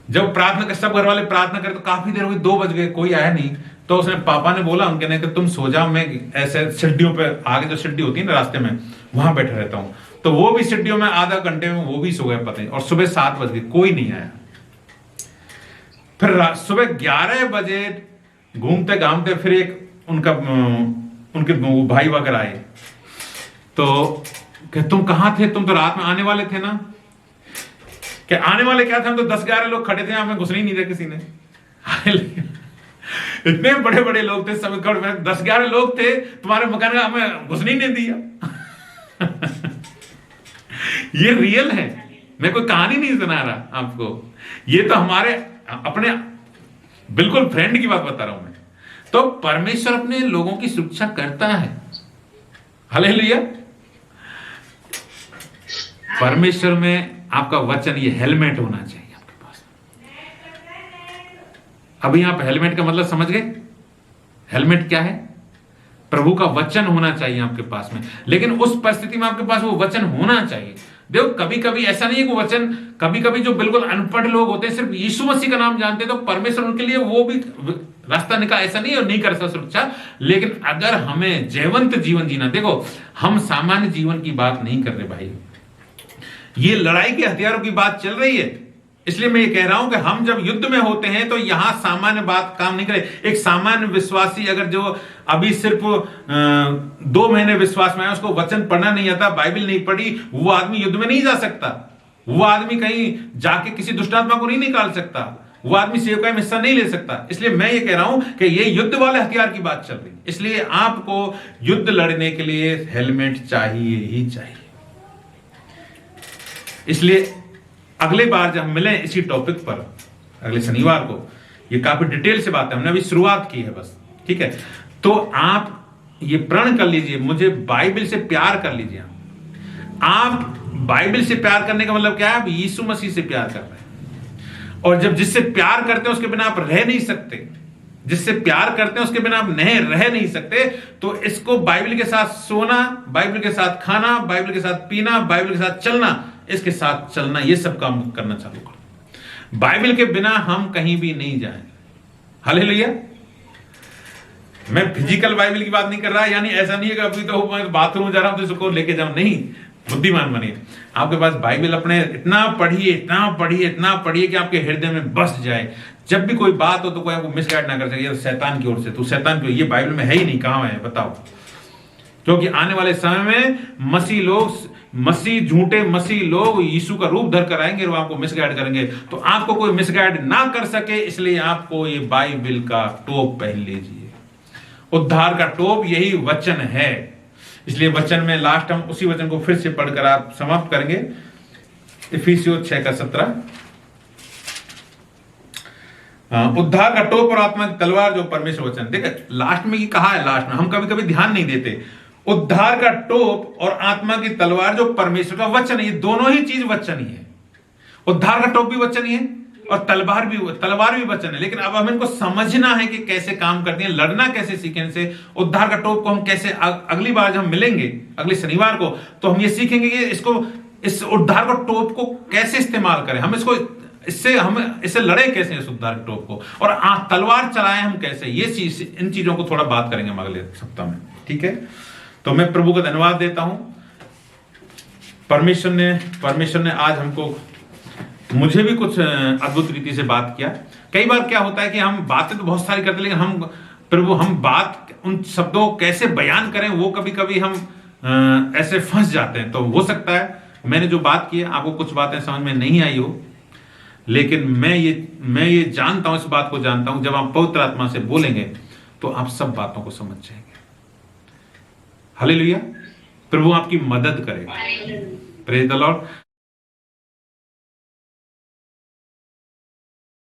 जब प्रार्थना कर, सब घर वाले प्रार्थना करे, तो काफी देर हुई, 2 बज गए, कोई आया नहीं। तो उसने, पापा ने बोला उनके ने कि तुम सो जाओ, मैं ऐसे सीढ़ियों पे, आगे जो सीढ़ी होती है ना रास्ते में, वहां बैठा रहता हूं। तो वो भी सीढ़ियों में आधा घंटे में वो भी सो गए, पता नहीं। और सुबह 7 बज गए, कोई नहीं आया। फिर सुबह 11 बजे घूमते घामते फिर एक उनके भाई वगैरह आए। तो कि तुम कहां थे, तुम तो रात में आने वाले थे ना? कि आने वाले क्या थे, हम तो 10-11 लोग खड़े थे, हमें घुसने ही नहीं दिया किसी ने। इतने बड़े बड़े लोग थे, सब 10-11 लोग थे, तुम्हारे मकान का हमें घुसने ही नहीं दिया। ये रियल है, मैं कोई कहानी नहीं सुना रहा आपको, ये तो हमारे अपने बिल्कुल फ्रेंड की बात बता रहा हूं मैं। तो परमेश्वर अपने लोगों की सुरक्षा करता है। हालेलुया। परमेश्वर में आपका वचन, ये हेलमेट होना चाहिए आपके पास। अभी आप हेलमेट का मतलब समझ गए? हेलमेट क्या है? प्रभु का वचन होना चाहिए आपके पास में, लेकिन उस परिस्थिति में आपके पास वो वचन होना चाहिए। देखो कभी कभी ऐसा नहीं है कि वचन, कभी कभी जो बिल्कुल अनपढ़ लोग होते हैं, सिर्फ यीशु मसीह का नाम जानते हैं, तो परमेश्वर उनके लिए वो भी रास्ता निकाल, ऐसा नहीं है नहीं कर सकता सुरक्षा। लेकिन अगर हमें जयवंत जीवन जीना, देखो हम सामान्य जीवन की बात नहीं कर रहे भाई, ये लड़ाई के हथियारों की बात चल रही है। इसलिए मैं ये कह रहा हूं कि हम जब युद्ध में होते हैं तो यहां सामान्य बात काम नहीं करे। एक सामान्य विश्वासी अगर जो अभी सिर्फ 2 महीने विश्वास में आया, उसको वचन पढ़ना नहीं आता, बाइबल नहीं पढ़ी, वो आदमी युद्ध में नहीं जा सकता। वो आदमी कहीं जाके किसी दुष्टात्मा को नहीं निकाल सकता, वो आदमी सेवकाई में हिस्सा नहीं ले सकता। इसलिए मैं ये कह रहा हूं कि ये युद्ध वाले हथियार की बात चल रही है। इसलिए आपको युद्ध लड़ने के लिए हेलमेट चाहिए ही चाहिए। इसलिए अगले बार जब मिले इसी टॉपिक पर, अगले शनिवार को, ये काफी डिटेल से बात है, हमने अभी शुरुआत की है बस, ठीक है। तो आप ये प्रण कर लीजिए, मुझे बाइबल से प्यार कर लीजिए। आप बाइबल से प्यार करने का मतलब क्या है? आप यीशु मसीह से प्यार कर रहे हैं, और जब जिससे प्यार करते हैं उसके बिना आप रह नहीं सकते, जिससे प्यार करते हैं उसके बिना आप रह नहीं सकते। तो इसको बाइबल के साथ सोना, बाइबल के साथ खाना, बाइबल के साथ पीना, बाइबल के साथ चलना, इसके साथ चलना, ये सब काम करना चालू करो। बाइबल के बिना हम कहीं भी नहीं जाएंगे। हालेलुया। मैं फिजिकल बाइबल की बात नहीं कर रहा, यानी ऐसा नहीं है कि अभी तो मैं बाथरूम जा रहा हूं तो इसको लेके जाऊं, नहीं। बुद्धिमान बनिए, आपके पास बाइबल अपने इतना पढ़िए, इतना पढ़िए, इतना पढ़िए कि आपके हृदय में बस जाए। जब भी कोई बात हो तो कोई आपको मिसगाइड ना कर सके, ये शैतान की ओर से, तू शैतान की, ये बाइबल में है ही नहीं, कहां है बताओ। क्योंकि आने वाले समय में झूठे मसीह लोग यीशु का रूप धर कर आएंगे और आपको मिसगाइड करेंगे। तो आपको कोई मिसगाइड ना कर सके, इसलिए आपको ये बाइबल का टोप पहन लीजिए। उद्धार का टोप यही वचन है। इसलिए वचन में लास्ट हम उसी वचन को फिर से पढ़कर आप समाप्त करेंगे। इफिसियों 6:17, उद्धार का टोप और आत्मा की तलवार जो परमेश्वर वचन। देखिए लास्ट में ये कहा है, लास्ट में हम कभी कभी ध्यान नहीं देते। उद्धार का टोप और आत्मा की तलवार जो परमेश्वर का वचन है, ये दोनों ही चीज वचन ही है। उद्धार का टोप भी वचन ही है और तलवार भी वचन है। लेकिन अब हमें इनको समझना है कि कैसे काम करती है, लड़ना कैसे सीखें से। उद्धार का टोप को हम कैसे, अगली बार जब हम मिलेंगे अगले शनिवार को, तो हम ये सीखेंगे कि इस उद्धार का टोप को कैसे इस्तेमाल करें, हम इससे लड़े कैसे इस उद्धार के टोप को, और तलवार चलाएं हम कैसे। ये चीज, इन चीजों को थोड़ा बात करेंगे हम अगले सप्ताह में, ठीक है। तो मैं प्रभु का धन्यवाद देता हूं। परमेश्वर ने आज हमको, मुझे भी कुछ अद्भुत रीति से बात किया। कई बार क्या होता है कि हम बातें तो बहुत सारी करते, लेकिन हम बात, उन शब्दों को कैसे बयान करें, वो कभी कभी हम ऐसे फंस जाते हैं। तो हो सकता है मैंने जो बात की है आपको कुछ बातें समझ में नहीं आई हो, लेकिन मैं ये जानता हूं, इस बात को जानता हूं, जब आप पवित्र आत्मा से बोलेंगे तो आप सब बातों को समझ जाएंगे। हालेलुया। प्रभु आपकी मदद करेगा। Praise the Lord.